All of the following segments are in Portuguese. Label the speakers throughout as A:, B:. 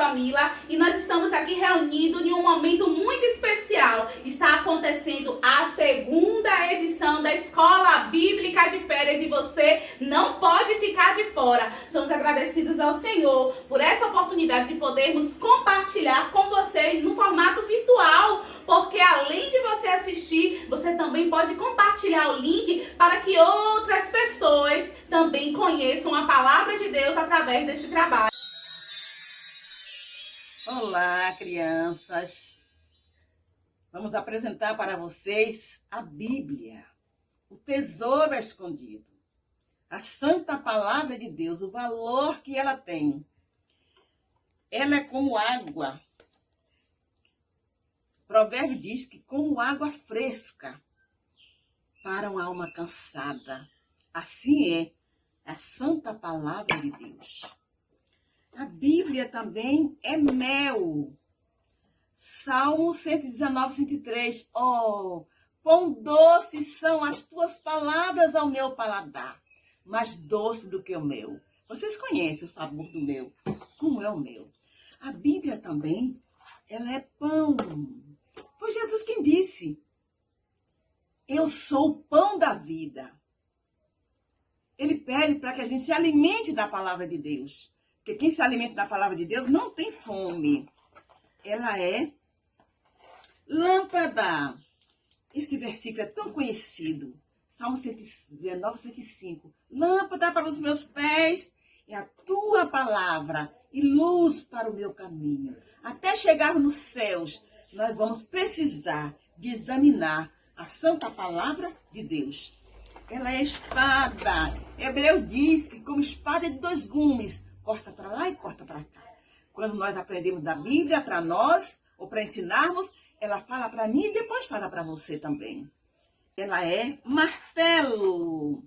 A: Jamila e nós estamos aqui reunidos em um momento muito especial. Está acontecendo a segunda edição da Escola Bíblica de Férias e você não pode ficar de fora. Somos agradecidos ao Senhor por essa oportunidade de podermos compartilhar com vocês no formato virtual, porque além de você assistir, você também pode compartilhar o link para que outras pessoas também conheçam a palavra de Deus através desse trabalho.
B: Olá, crianças! Vamos apresentar para vocês a Bíblia, o tesouro escondido, a santa palavra de Deus, o valor que ela tem. Ela é como água. O provérbio diz que como água fresca para uma alma cansada. Assim é a santa palavra de Deus. A Bíblia também é mel. Salmo 119, 103. Oh, quão doces são as tuas palavras ao meu paladar, mais doce do que o mel. Vocês conhecem o sabor do mel, como é o mel. A Bíblia também, ela é pão. Foi Jesus quem disse: eu sou o pão da vida. Ele pede para que a gente se alimente da palavra de Deus. Porque quem se alimenta da palavra de Deus não tem fome. Ela é lâmpada. Esse versículo é tão conhecido. Salmo 119, 105. Lâmpada para os meus pés é a tua palavra e luz para o meu caminho. Até chegar nos céus, nós vamos precisar de examinar a santa palavra de Deus. Ela é espada. Hebreus diz que como espada de dois gumes, corta para lá e corta para cá. Quando nós aprendemos da Bíblia para nós, ou para ensinarmos, ela fala para mim e depois fala para você também. Ela é martelo.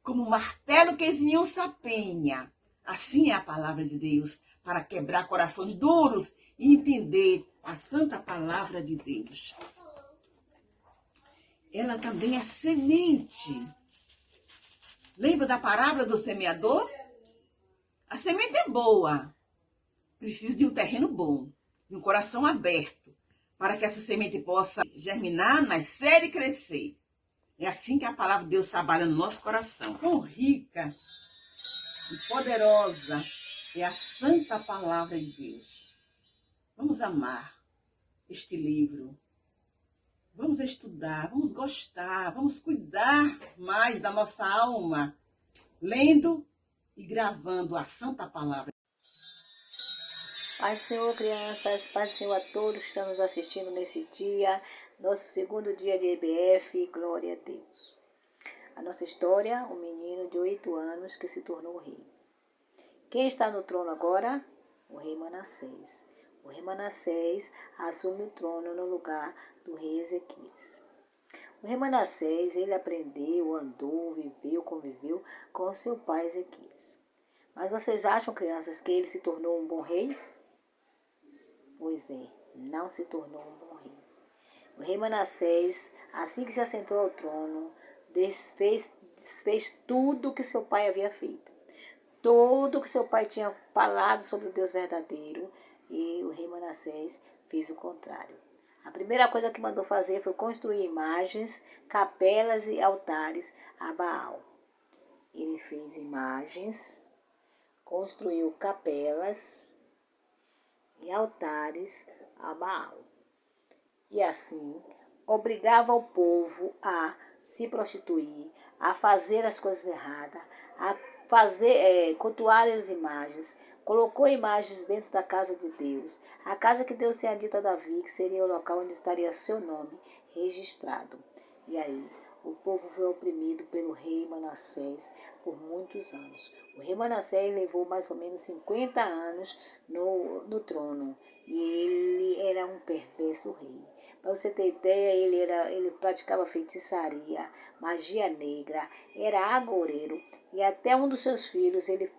B: Como o martelo que esmiuça a penha. Assim é a palavra de Deus, para quebrar corações duros e entender a santa palavra de Deus. Ela também é semente. Lembra da parábola do semeador? A semente é boa. Precisa de um terreno bom, de um coração aberto, para que essa semente possa germinar, nascer e crescer. É assim que a palavra de Deus trabalha no nosso coração. Quão rica e poderosa é a santa palavra de Deus. Vamos amar este livro. Vamos estudar, vamos gostar, vamos cuidar mais da nossa alma, lendo e gravando a santa palavra.
C: Pai do Senhor, crianças, Pai do Senhor a todos que estão nos assistindo nesse dia, nosso segundo dia de EBF, glória a Deus. A nossa história, um menino de 8 anos que se tornou rei. Quem está no trono agora? O rei Manassés. O rei Manassés assume o trono no lugar do rei Ezequias. O rei Manassés, ele aprendeu, andou, viveu, conviveu com seu pai Ezequias. Mas vocês acham, crianças, que ele se tornou um bom rei? Pois é, não se tornou um bom rei. O rei Manassés, assim que se assentou ao trono, desfez tudo o que seu pai havia feito. Tudo que seu pai tinha falado sobre o Deus verdadeiro, e o rei Manassés fez o contrário. A primeira coisa que mandou fazer foi construir imagens, capelas e altares a Baal. Ele fez imagens, construiu capelas e altares a Baal. E assim, obrigava o povo a se prostituir, a fazer as coisas erradas, a cultuar as imagens. Colocou imagens dentro da casa de Deus, a casa que Deus tinha dito a Davi, que seria o local onde estaria seu nome registrado. E aí, o povo foi oprimido pelo rei Manassés por muitos anos. O rei Manassés levou mais ou menos 50 anos no trono. E ele era um perverso rei. Para você ter ideia, ele praticava feitiçaria, magia negra, era agoureiro. E até um dos seus filhos ele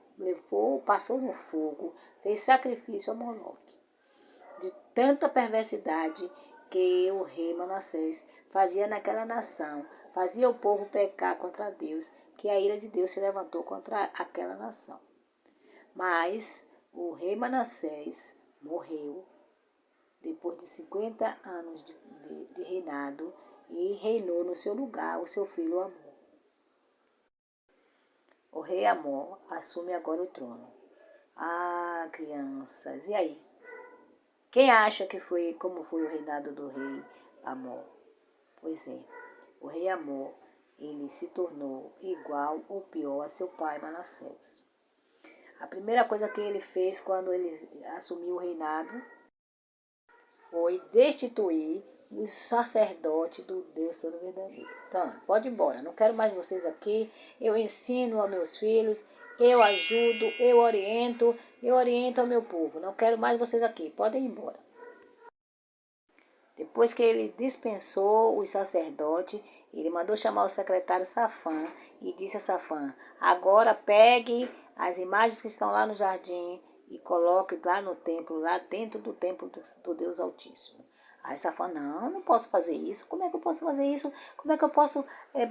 C: passou no fogo, fez sacrifício a Moloque. De tanta perversidade que o rei Manassés fazia naquela nação, fazia o povo pecar contra Deus, que a ira de Deus se levantou contra aquela nação. Mas o rei Manassés morreu depois de 50 anos de reinado e reinou no seu lugar o seu filho Amon. O rei Amon assume agora o trono. Ah, crianças, e aí? Quem acha que foi como foi o reinado do rei Amon? Pois é, o rei Amon, ele se tornou igual ou pior a seu pai Manassés. A primeira coisa que ele fez quando ele assumiu o reinado foi destituir os sacerdotes do Deus todo verdadeiro. Então, pode ir embora, não quero mais vocês aqui, eu ensino aos meus filhos, eu ajudo, eu oriento ao meu povo, não quero mais vocês aqui, podem ir embora. Depois que ele dispensou os sacerdotes, ele mandou chamar o secretário Safã e disse a Safã: agora pegue as imagens que estão lá no jardim e coloque lá no templo, lá dentro do templo do Deus Altíssimo. Aí Safã: não posso fazer isso. Como é que eu posso fazer isso? Como é que eu posso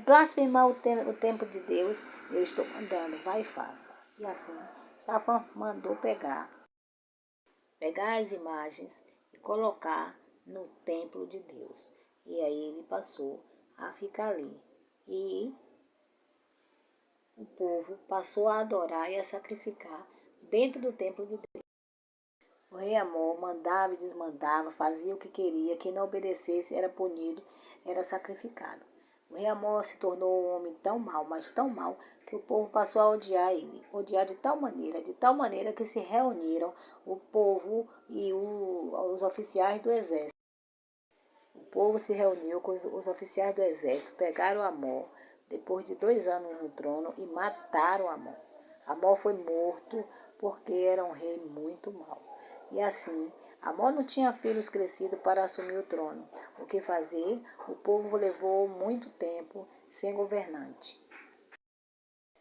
C: blasfemar o templo de Deus? Eu estou mandando, vai e faça. E assim, Safã mandou pegar as imagens e colocar no templo de Deus. E aí ele passou a ficar ali. E o povo passou a adorar e a sacrificar dentro do templo de Deus. O rei Amon mandava e desmandava, fazia o que queria, quem não obedecesse era punido, era sacrificado. O rei Amon se tornou um homem tão mau, mas tão mau, que o povo passou a odiar ele. Odiar de tal maneira que se reuniram o povo e os oficiais do exército. O povo se reuniu com os oficiais do exército, pegaram Amon, depois de 2 anos no trono, e mataram Amon. Amon foi morto porque era um rei muito mau. E assim, Amon não tinha filhos crescidos para assumir o trono. O que fazer? O povo levou muito tempo sem governante.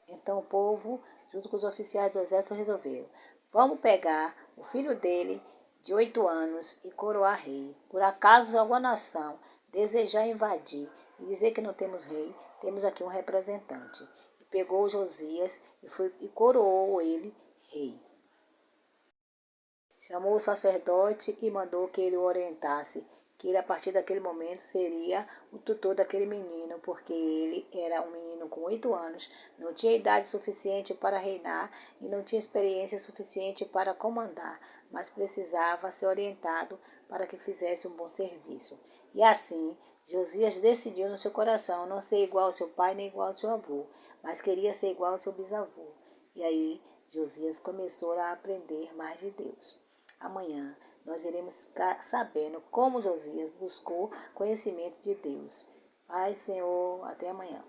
C: Então o povo, junto com os oficiais do exército, resolveram: vamos pegar o filho dele, de 8 anos, e coroar rei. Por acaso alguma nação desejar invadir e dizer que não temos rei, temos aqui um representante. E pegou Josias e coroou ele rei. Chamou o sacerdote e mandou que ele o orientasse, que ele a partir daquele momento seria o tutor daquele menino, porque ele era um menino com 8 anos, não tinha idade suficiente para reinar e não tinha experiência suficiente para comandar, mas precisava ser orientado para que fizesse um bom serviço. E assim, Josias decidiu no seu coração não ser igual ao seu pai nem igual ao seu avô, mas queria ser igual ao seu bisavô. E aí, Josias começou a aprender mais de Deus. Amanhã nós iremos ficar sabendo como Josias buscou conhecimento de Deus. Paz, Senhor, até amanhã.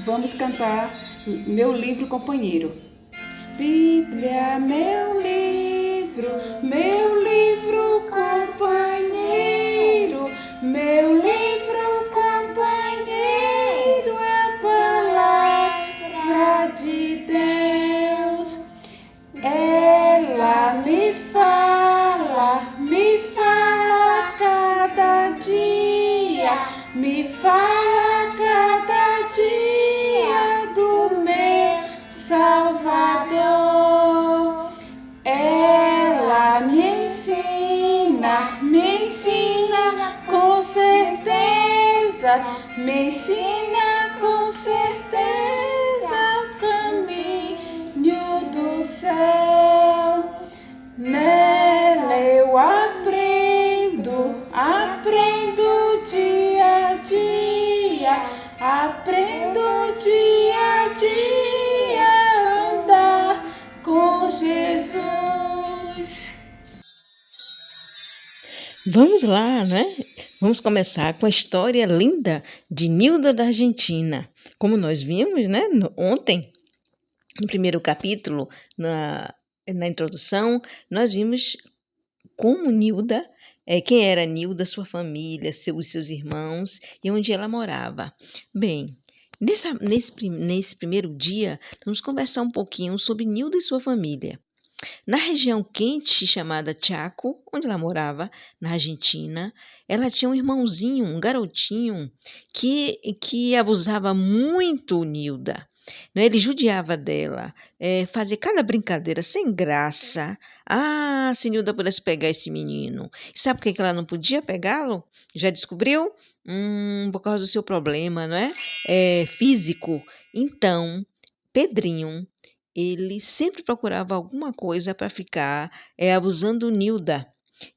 D: Vamos cantar Meu Livro Companheiro. Bíblia, meu livro companheiro, meu livro companheiro é a palavra de Deus. Ela me fala cada dia, me fala cada dia do meu Salvador. Ela me ensina com certeza, me ensina com certeza o caminho do céu. Nela eu aprendo dia a dia, aprendo dia a dia a andar com Jesus.
E: Vamos lá, né? Vamos começar com a história linda de Nilda da Argentina. Como nós vimos, né, ontem, no primeiro capítulo, na introdução, nós vimos como Nilda, quem era Nilda, sua família, seus irmãos e onde ela morava. Bem, nesse primeiro dia, vamos conversar um pouquinho sobre Nilda e sua família. Na região quente chamada Chaco, onde ela morava, na Argentina, ela tinha um irmãozinho, um garotinho, que abusava muito Nilda. Né? Ele judiava dela, fazia cada brincadeira sem graça. Ah, se Nilda pudesse pegar esse menino. E sabe por que ela não podia pegá-lo? Já descobriu? Por causa do seu problema, não é? Físico. Então, Pedrinho, ele sempre procurava alguma coisa para ficar abusando Nilda.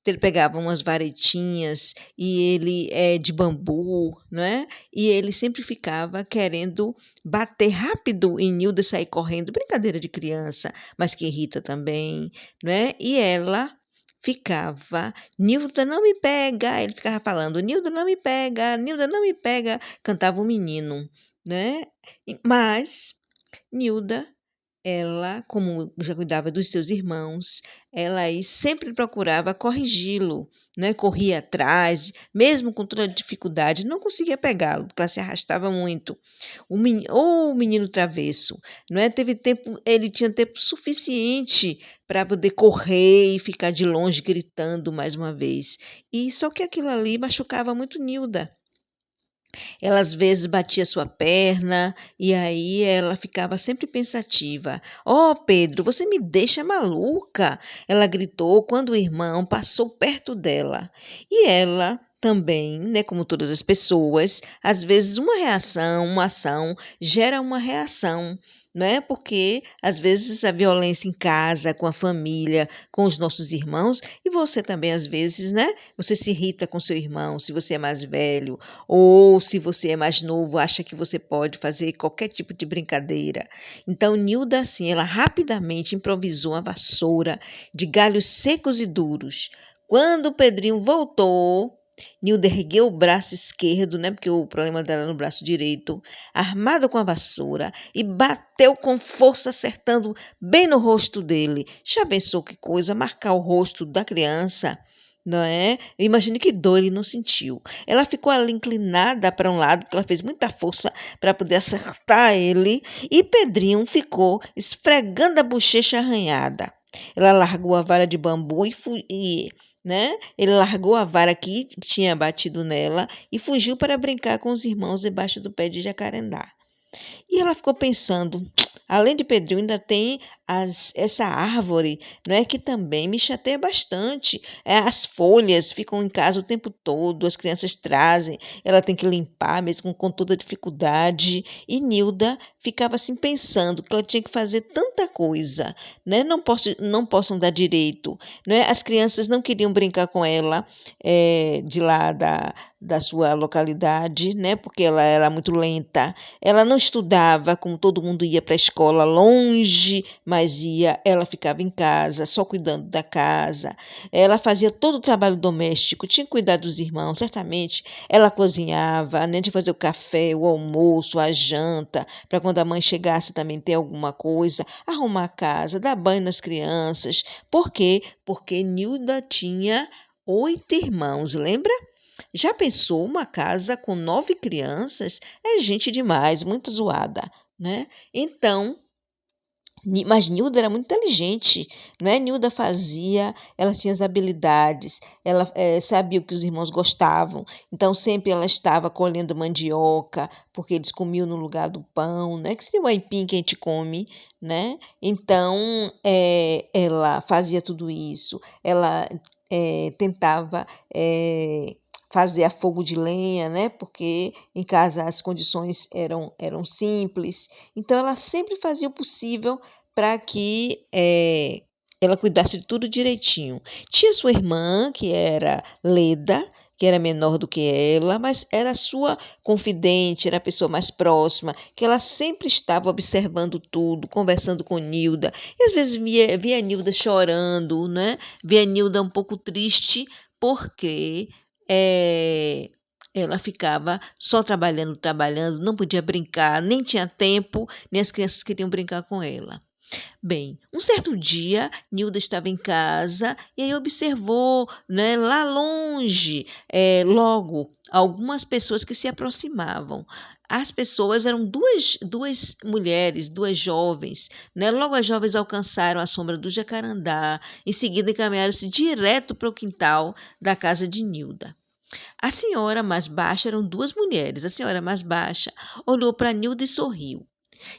E: Então, ele pegava umas varetinhas e ele de bambu, não é? E ele sempre ficava querendo bater rápido em Nilda e sair correndo. Brincadeira de criança, mas que irrita também, não é? E ela ficava, Nilda não me pega. Ele ficava falando, Nilda não me pega, Nilda não me pega. Cantava o menino, né? Mas Nilda, ela, como já cuidava dos seus irmãos, ela aí sempre procurava corrigi-lo, né? Corria atrás, mesmo com toda a dificuldade, não conseguia pegá-lo, porque ela se arrastava muito. O menino travesso, não é? Ele tinha tempo suficiente para poder correr e ficar de longe gritando mais uma vez. E só que aquilo ali machucava muito Nilda. Ela às vezes batia sua perna e aí ela ficava sempre pensativa. Oh, Pedro, você me deixa maluca! Ela gritou quando o irmão passou perto dela. E ela também, né, como todas as pessoas, às vezes uma reação, uma ação gera uma reação. Não é? Porque às vezes a violência em casa, com a família, com os nossos irmãos, e você também às vezes, né? Você se irrita com seu irmão, se você é mais velho, ou se você é mais novo, acha que você pode fazer qualquer tipo de brincadeira. Então, Nilda, assim, ela rapidamente improvisou uma vassoura de galhos secos e duros. Quando o Pedrinho voltou, Nilda ergueu o braço esquerdo, né, porque o problema dela era no braço direito, armada com a vassoura, e bateu com força, acertando bem no rosto dele. Já pensou que coisa, marcar o rosto da criança? Não é? Imagine que dor ele não sentiu. Ela ficou ali inclinada para um lado, porque ela fez muita força para poder acertar ele, e Pedrinho ficou esfregando a bochecha arranhada. Ela largou a vara de bambu né? Ele largou a vara que tinha batido nela e fugiu para brincar com os irmãos debaixo do pé de jacarandá. E ela ficou pensando, além de Pedrinho, ainda tem essa árvore, não é, que também me chateia bastante. As folhas ficam em casa o tempo todo, as crianças trazem, ela tem que limpar mesmo com toda dificuldade. E Nilda ficava assim pensando que ela tinha que fazer tanta coisa, né? Não possam dar direito, né? As crianças não queriam brincar com ela de lá da sua localidade, né? Porque ela era muito lenta. Ela não estudava, como todo mundo ia para a escola longe, mas ela ficava em casa, só cuidando da casa. Ela fazia todo o trabalho doméstico, tinha que cuidar dos irmãos, certamente. Ela cozinhava, né? De fazer o café, o almoço, a janta, para quando a mãe chegasse também ter alguma coisa, arrumar a casa, dar banho nas crianças. Por quê? Porque Nilda tinha 8 irmãos, lembra? Já pensou uma casa com 9 crianças? É gente demais, muito zoada, né? Então, mas Nilda era muito inteligente, não é? Nilda fazia, ela tinha as habilidades, ela sabia o que os irmãos gostavam, então sempre ela estava colhendo mandioca, porque eles comiam no lugar do pão, né? Que seria o aipim que a gente come, né? Então, ela fazia tudo isso, ela tentava fazer a fogo de lenha, né? Porque em casa as condições eram simples. Então, ela sempre fazia o possível para que ela cuidasse de tudo direitinho. Tinha sua irmã, que era Leda, que era menor do que ela, mas era sua confidente, era a pessoa mais próxima, que ela sempre estava observando tudo, conversando com Nilda. E às vezes via Nilda chorando, né? Via Nilda um pouco triste, porque ela ficava só trabalhando, não podia brincar, nem tinha tempo, nem as crianças queriam brincar com ela. Bem, um certo dia, Nilda estava em casa e aí observou, né, lá longe, logo, algumas pessoas que se aproximavam. As pessoas eram duas mulheres, duas jovens, né? Logo as jovens alcançaram a sombra do jacarandá, em seguida encaminharam-se direto para o quintal da casa de Nilda. A senhora mais baixa, eram 2 mulheres, a senhora mais baixa olhou para Nilda e sorriu.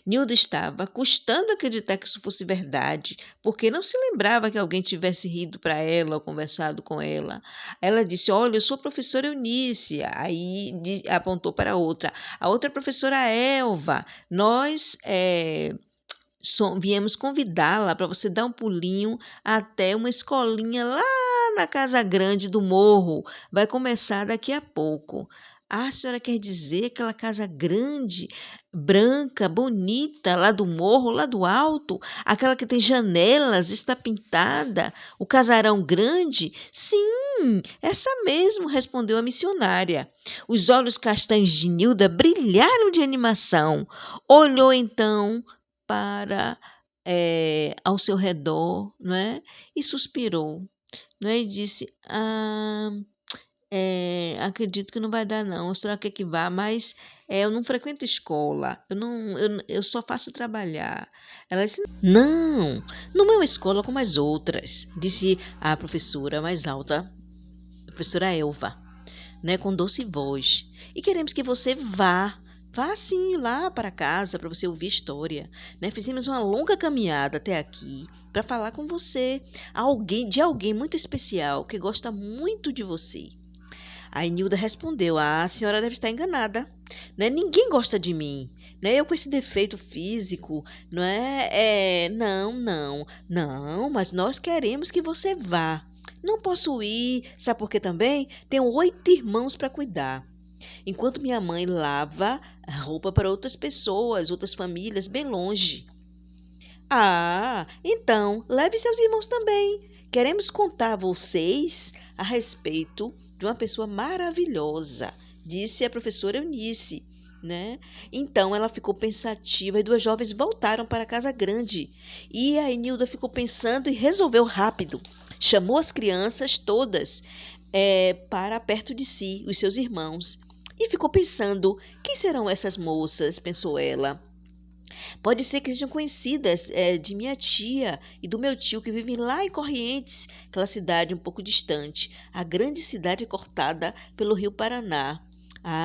E: Nilda estava custando acreditar que isso fosse verdade, porque não se lembrava que alguém tivesse rido para ela ou conversado com ela. Ela disse: Olha, eu sou a professora Eunice. Aí apontou para a outra professora Elva. Nós viemos convidá-la para você dar um pulinho até uma escolinha lá na Casa Grande do Morro. Vai começar daqui a pouco. A senhora quer dizer aquela casa grande, branca, bonita, lá do morro, lá do alto? Aquela que tem janelas, está pintada? O casarão grande? Sim, essa mesmo, respondeu a missionária. Os olhos castanhos de Nilda brilharam de animação. Olhou então para ao seu redor, não é? E suspirou, não é? E disse: acredito que não vai dar não, a senhora quer que vá, mas eu não frequento escola, eu só faço trabalhar. Ela disse: não é uma escola como as outras, disse a professora mais alta, a professora Elva, né, com doce voz, e queremos que você vá sim lá para casa para você ouvir história, né? Fizemos uma longa caminhada até aqui para falar com você, de alguém muito especial que gosta muito de você. Aí Nilda respondeu: a senhora deve estar enganada, né? Ninguém gosta de mim, né? Eu com esse defeito físico, não é? Não, mas nós queremos que você vá. Não posso ir, sabe por quê também? Tenho 8 irmãos para cuidar. Enquanto minha mãe lava roupa para outras pessoas, outras famílias bem longe. Então, leve seus irmãos também. Queremos contar a vocês a respeito de uma pessoa maravilhosa, disse a professora Eunice, né? Então ela ficou pensativa e 2 jovens voltaram para a casa grande. E a Nilda ficou pensando e resolveu rápido. Chamou as crianças todas para perto de si, os seus irmãos. E ficou pensando: quem serão essas moças? Pensou ela. Pode ser que sejam conhecidas de minha tia e do meu tio que vivem lá em Corrientes, aquela cidade um pouco distante. A grande cidade cortada pelo rio Paraná.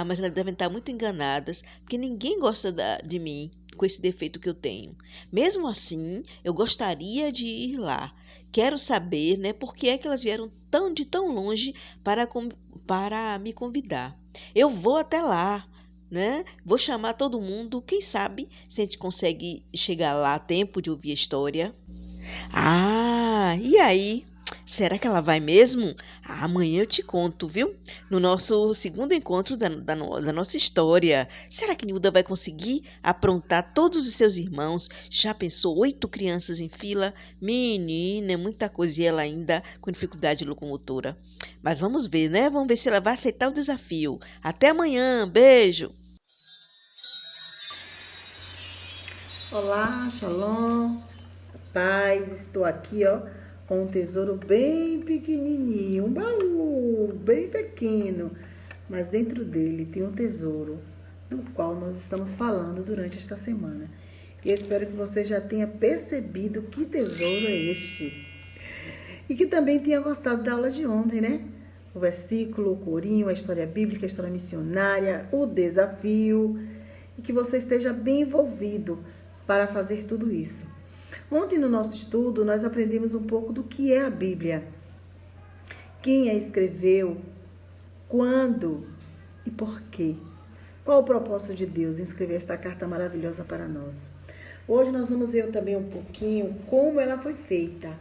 E: Mas elas devem estar muito enganadas, porque ninguém gosta de mim com esse defeito que eu tenho. Mesmo assim, eu gostaria de ir lá. Quero saber, né, por que é que elas vieram de tão longe para me convidar. Eu vou até lá, né? Vou chamar todo mundo. Quem sabe se a gente consegue chegar lá a tempo de ouvir a história. E aí? Será que ela vai mesmo? Amanhã eu te conto, viu? No nosso segundo encontro da nossa história. Será que Nilda vai conseguir aprontar todos os seus irmãos? Já pensou 8 crianças em fila? Menina, é muita coisa e ela ainda com dificuldade locomotora. Mas vamos ver, né? Vamos ver se ela vai aceitar o desafio. Até amanhã. Beijo!
F: Olá, Shalom, paz, estou aqui, com um tesouro bem pequenininho, um baú bem pequeno, mas dentro dele tem um tesouro, do qual nós estamos falando durante esta semana. E eu espero que você já tenha percebido que tesouro é este. E que também tenha gostado da aula de ontem, né? O versículo, o corinho, a história bíblica, a história missionária, o desafio, e que você esteja bem envolvido para fazer tudo isso. Ontem no nosso estudo nós aprendemos um pouco do que é a Bíblia, quem a escreveu, quando e por quê. Qual o propósito de Deus em escrever esta carta maravilhosa para nós? Hoje nós vamos ver também um pouquinho como ela foi feita.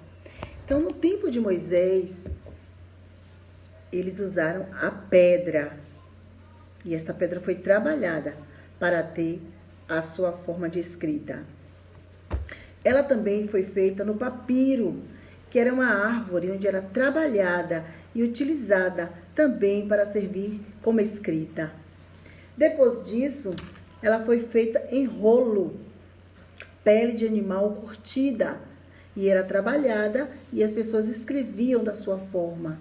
F: Então, no tempo de Moisés, eles usaram a pedra, e esta pedra foi trabalhada para ter a sua forma de escrita. Ela também foi feita no papiro, que era uma árvore onde era trabalhada e utilizada também para servir como escrita. Depois disso, ela foi feita em rolo, pele de animal curtida, e era trabalhada e as pessoas escreviam da sua forma.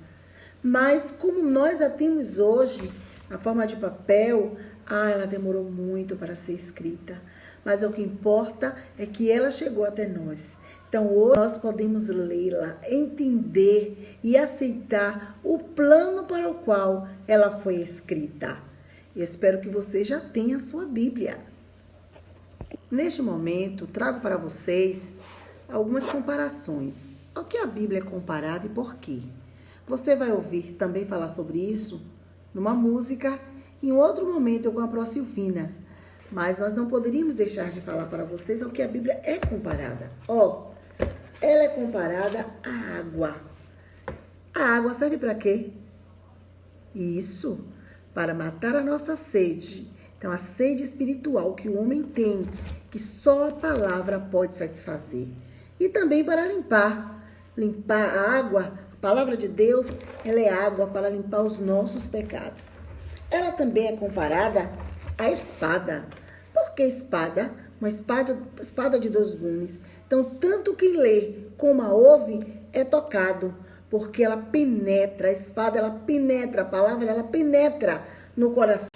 F: Mas como nós a temos hoje, a forma de papel, ela demorou muito para ser escrita. Mas o que importa é que ela chegou até nós. Então, hoje nós podemos lê-la, entender e aceitar o plano para o qual ela foi escrita. Eu espero que você já tenha a sua Bíblia. Neste momento, trago para vocês algumas comparações. Ao que a Bíblia é comparada e por quê? Você vai ouvir também falar sobre isso numa música e em outro momento eu com a Pró Silvina. Mas nós não poderíamos deixar de falar para vocês ao que a Bíblia é comparada. Ela é comparada à água. A água serve para quê? Isso, para matar a nossa sede. Então, a sede espiritual que o homem tem, que só a palavra pode satisfazer. E também para limpar. Limpar a água, a palavra de Deus, ela é água para limpar os nossos pecados. Ela também é comparada à espada. Por que espada? Uma espada de 2 gumes. Então, tanto quem lê como a ouve é tocado, porque ela penetra, a espada, ela penetra, a palavra, ela penetra no coração.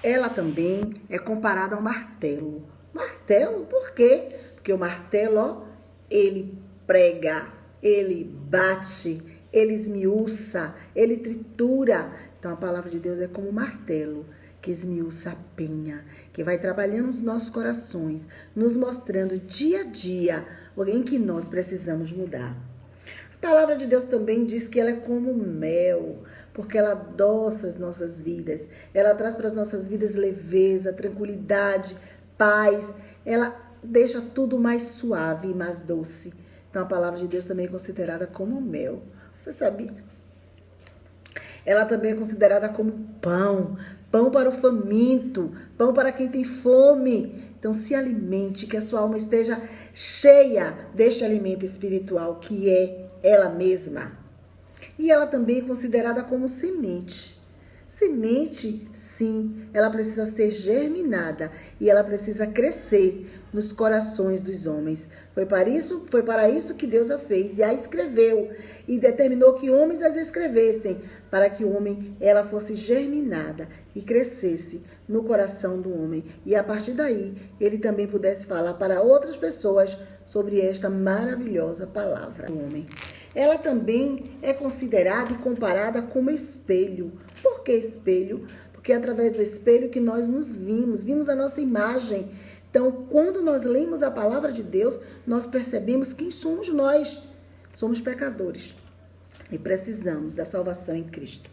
F: Ela também é comparada ao martelo. Martelo, por quê? Porque o martelo, ele prega, ele bate, ele esmiuça, ele tritura. Então, a palavra de Deus é como um martelo, que esmiuça a penha, que vai trabalhando nos nossos corações, nos mostrando dia a dia em que nós precisamos mudar. A palavra de Deus também diz que ela é como mel, porque ela adoça as nossas vidas. Ela traz para as nossas vidas leveza, tranquilidade, paz. Ela deixa tudo mais suave e mais doce. Então, a palavra de Deus também é considerada como mel. Você sabia? Ela também é considerada como pão. Pão para o faminto, pão para quem tem fome. Então, se alimente, que a sua alma esteja cheia deste alimento espiritual, que é ela mesma. E ela também é considerada como semente. Semente, sim, ela precisa ser germinada e ela precisa crescer nos corações dos homens. Foi para isso que Deus a fez e a escreveu e determinou que homens as escrevessem, para que o homem, ela fosse germinada e crescesse no coração do homem. E a partir daí, ele também pudesse falar para outras pessoas sobre esta maravilhosa palavra do homem. Ela também é considerada e comparada como espelho. Por que espelho? Porque é através do espelho que nós nos vimos a nossa imagem. Então, quando nós lemos a palavra de Deus, nós percebemos quem somos nós. Somos pecadores e precisamos da salvação em Cristo.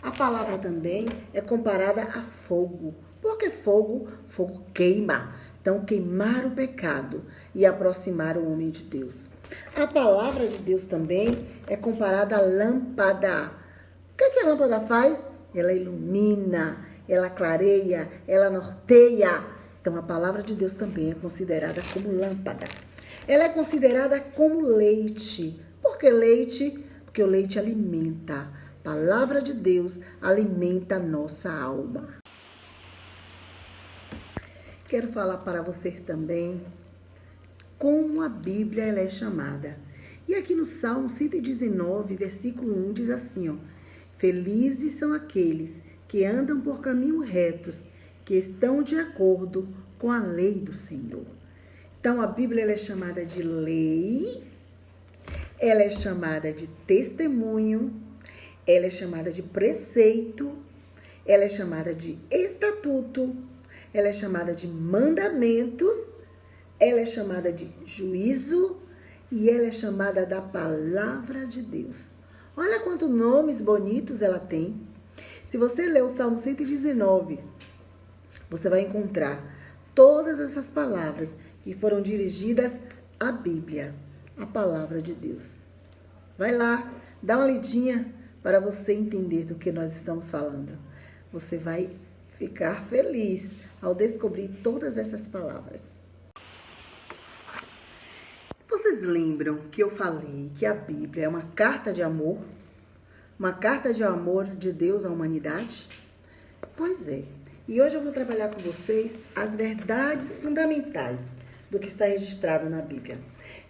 F: A palavra também é comparada a fogo. Por que fogo? Fogo queima. Então, queimar o pecado e aproximar o homem de Deus. A palavra de Deus também é comparada à lâmpada. O que a lâmpada faz? Ela ilumina, ela clareia, ela norteia. Então, a palavra de Deus também é considerada como lâmpada. Ela é considerada como leite. Por que leite? Porque o leite alimenta. A palavra de Deus alimenta a nossa alma. Quero falar para você também como a Bíblia ela é chamada. E aqui no Salmo 119, versículo 1, diz assim, felizes são aqueles que andam por caminhos retos, que estão de acordo com a lei do Senhor. Então, a Bíblia ela é chamada de lei, ela é chamada de testemunho, ela é chamada de preceito, ela é chamada de estatuto, ela é chamada de mandamentos, ela é chamada de juízo e ela é chamada da palavra de Deus. Olha quantos nomes bonitos ela tem. Se você ler o Salmo 119, você vai encontrar todas essas palavras que foram dirigidas à Bíblia, a palavra de Deus. Vai lá, dá uma lidinha para você entender do que nós estamos falando. Você vai ficar feliz ao descobrir todas essas palavras. Vocês lembram que eu falei que a Bíblia é uma carta de amor? Uma carta de amor de Deus à humanidade? Pois é. E hoje eu vou trabalhar com vocês as verdades fundamentais do que está registrado na Bíblia.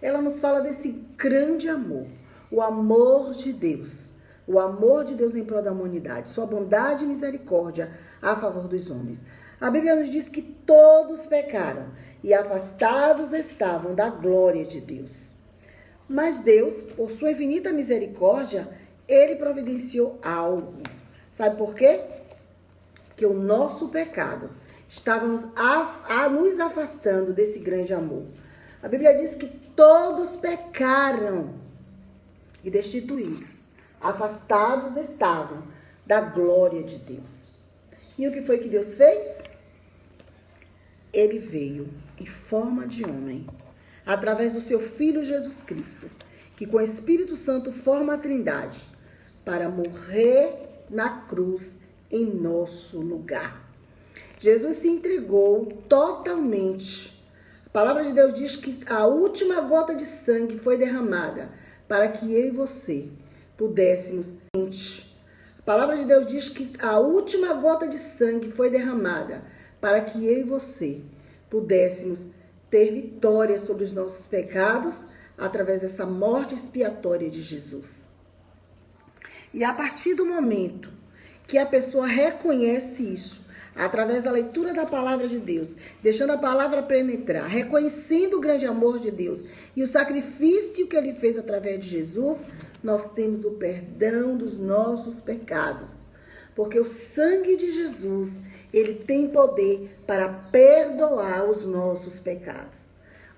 F: Ela nos fala desse grande amor, o amor de Deus. O amor de Deus em prol da humanidade, sua bondade e misericórdia a favor dos homens. A Bíblia nos diz que todos pecaram e afastados estavam da glória de Deus. Mas Deus, por sua infinita misericórdia, Ele providenciou algo. Sabe por quê? Que o nosso pecado estávamos nos afastando desse grande amor. A Bíblia diz que todos pecaram e destituídos, afastados estavam da glória de Deus. E o que foi que Deus fez? Ele veio em forma de homem, através do seu Filho Jesus Cristo, que com o Espírito Santo forma a Trindade, para morrer na cruz em nosso lugar. Jesus se entregou totalmente. A palavra de Deus diz que a última gota de sangue foi derramada para que eu e você pudéssemos. A palavra de Deus diz que a última gota de sangue foi derramada para que eu e você pudéssemos ter vitória sobre os nossos pecados através dessa morte expiatória de Jesus. E a partir do momento que a pessoa reconhece isso, através da leitura da palavra de Deus, deixando a palavra penetrar, reconhecendo o grande amor de Deus e o sacrifício que ele fez através de Jesus, nós temos o perdão dos nossos pecados. Porque o sangue de Jesus, ele tem poder para perdoar os nossos pecados.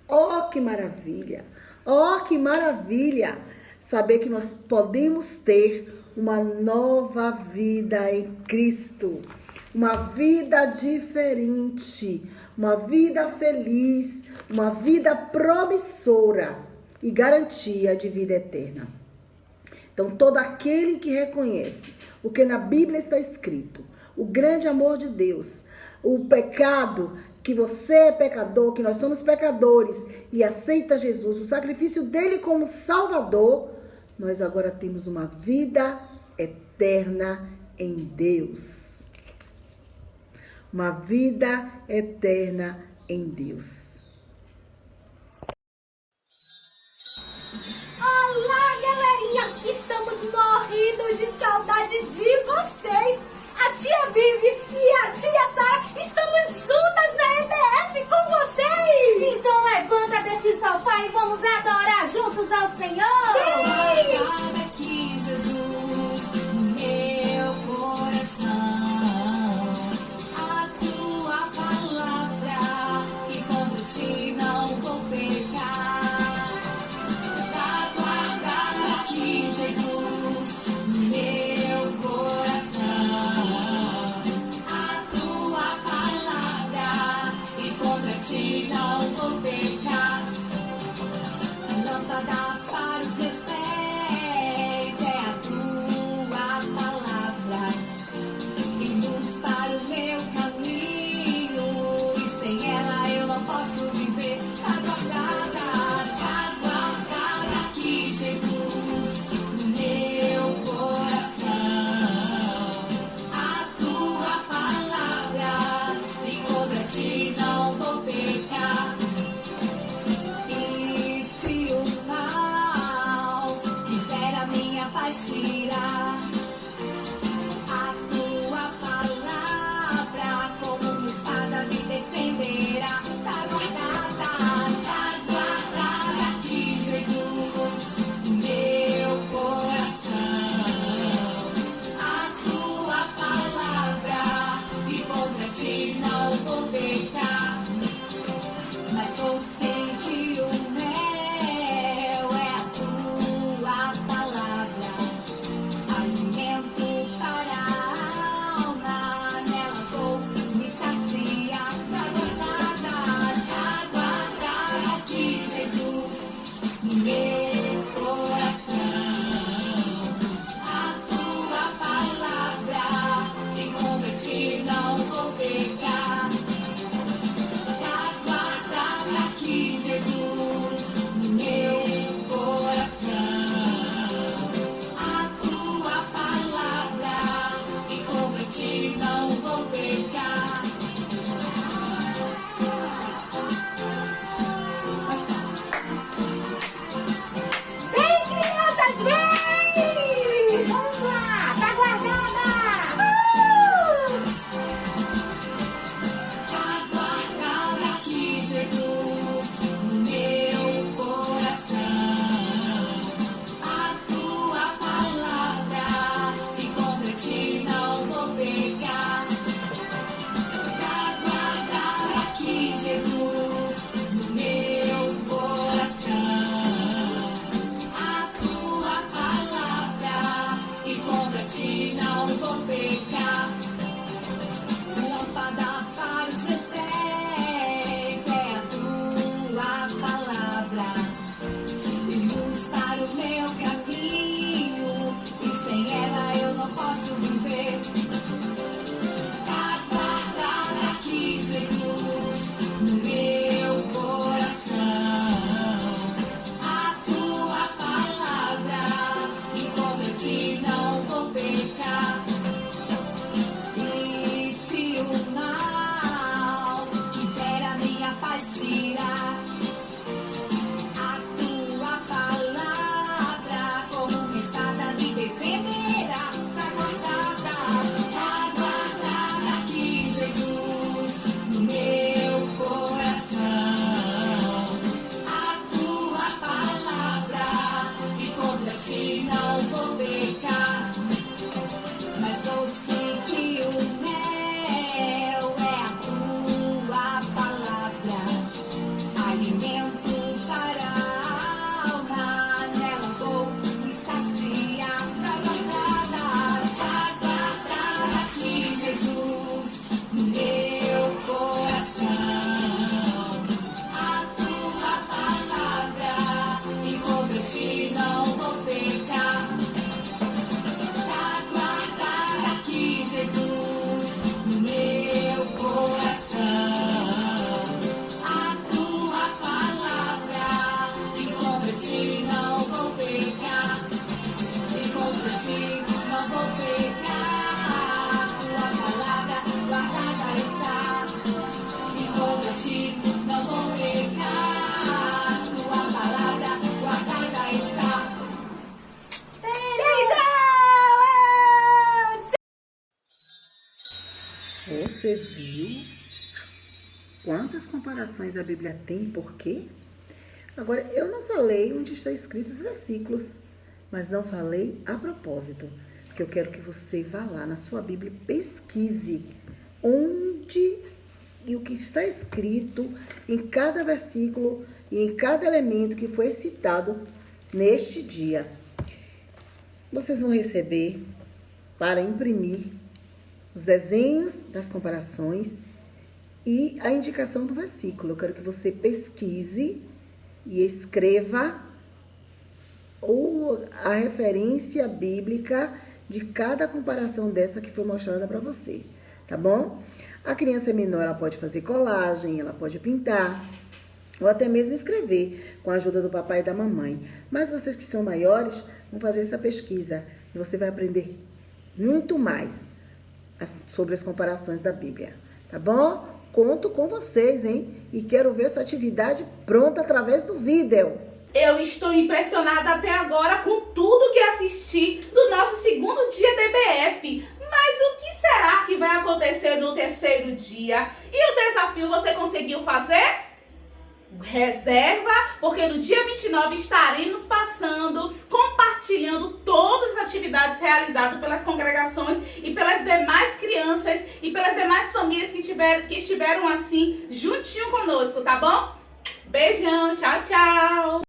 F: Oh, que maravilha! Oh, que maravilha! Saber que nós podemos ter uma nova vida em Cristo. Uma vida diferente, uma vida feliz, uma vida promissora e garantia de vida eterna. Então, todo aquele que reconhece o que na Bíblia está escrito, o grande amor de Deus, o pecado, que você é pecador, que nós somos pecadores e aceita Jesus, o sacrifício dele como Salvador, nós agora temos uma vida eterna em Deus. Uma vida eterna em Deus.
G: Olá, galerinha! Estamos morrendo de saudade de vocês! A tia Vivi e a tia Sara estamos juntas na EBF com vocês! Então levanta desse sofá e vamos adorar juntos ao Senhor! Sim! Aqui, Jesus, no meu coração. Se não vou pecar, tá guardado aqui, Jesus, no meu coração. A tua palavra e contra ti não vou pecar. Lâmpada para os seus pés é a tua palavra e luz para o meu caminho, e sem ela eu não posso viver. Tá guardada aqui, Jesus, no meu coração. A tua palavra e contra ti não vou pecar. E se o mal quiser a minha paz tirar, a tua palavra como uma espada me defenderá. Tá guardada aqui, Jesus, no meu coração. A tua palavra e contra ti não vou pecar. Mas eu sei que o mel é a tua palavra, alimento para a alma, nela vou me saciar. Tá guardada aqui, Jesus, no meu coração. A tua palavra e contra ti não vou pecar. Tá guardada aqui, Jesus, no meu coração. A tua palavra e contra ti não vou pecar. Vem, crianças, vem! Vamos lá, tá guardada! Tá guardada aqui, Jesus, no meu coração. A tua palavra e contra ti não vou pecar. Jesus, no meu coração. A tua palavra me convence, não vou pecar. Tá guardada aqui, Jesus, no meu coração. A tua palavra me convence, não vou pecar. Me convence, não vou pecar. Tua palavra guardada está. Me convence, não vou pecar. Tua palavra guardada está.
F: Você viu quantas comparações a Bíblia tem e por quê? Agora, eu não falei onde estão escritos os versículos, mas não falei a propósito, porque eu quero que você vá lá na sua Bíblia e pesquise onde e o que está escrito em cada versículo e em cada elemento que foi citado neste dia. Vocês vão receber para imprimir os desenhos das comparações e a indicação do versículo. Eu quero que você pesquise e escreva a referência bíblica de cada comparação dessa que foi mostrada para você, tá bom? A criança menor, ela pode fazer colagem, ela pode pintar, ou até mesmo escrever com a ajuda do papai e da mamãe. Mas vocês que são maiores vão fazer essa pesquisa e você vai aprender muito mais sobre as comparações da Bíblia, tá bom? Conto com vocês, hein? E quero ver essa atividade pronta através do vídeo.
A: Eu estou impressionada até agora com tudo que assisti do nosso segundo dia DBF. Mas o que será que vai acontecer no terceiro dia? E o desafio você conseguiu fazer? Reserva, porque no dia 29 estaremos passando, compartilhando todas as atividades realizadas pelas congregações e pelas demais crianças e pelas demais famílias que estiveram assim juntinho conosco, tá bom? Beijão, tchau, tchau!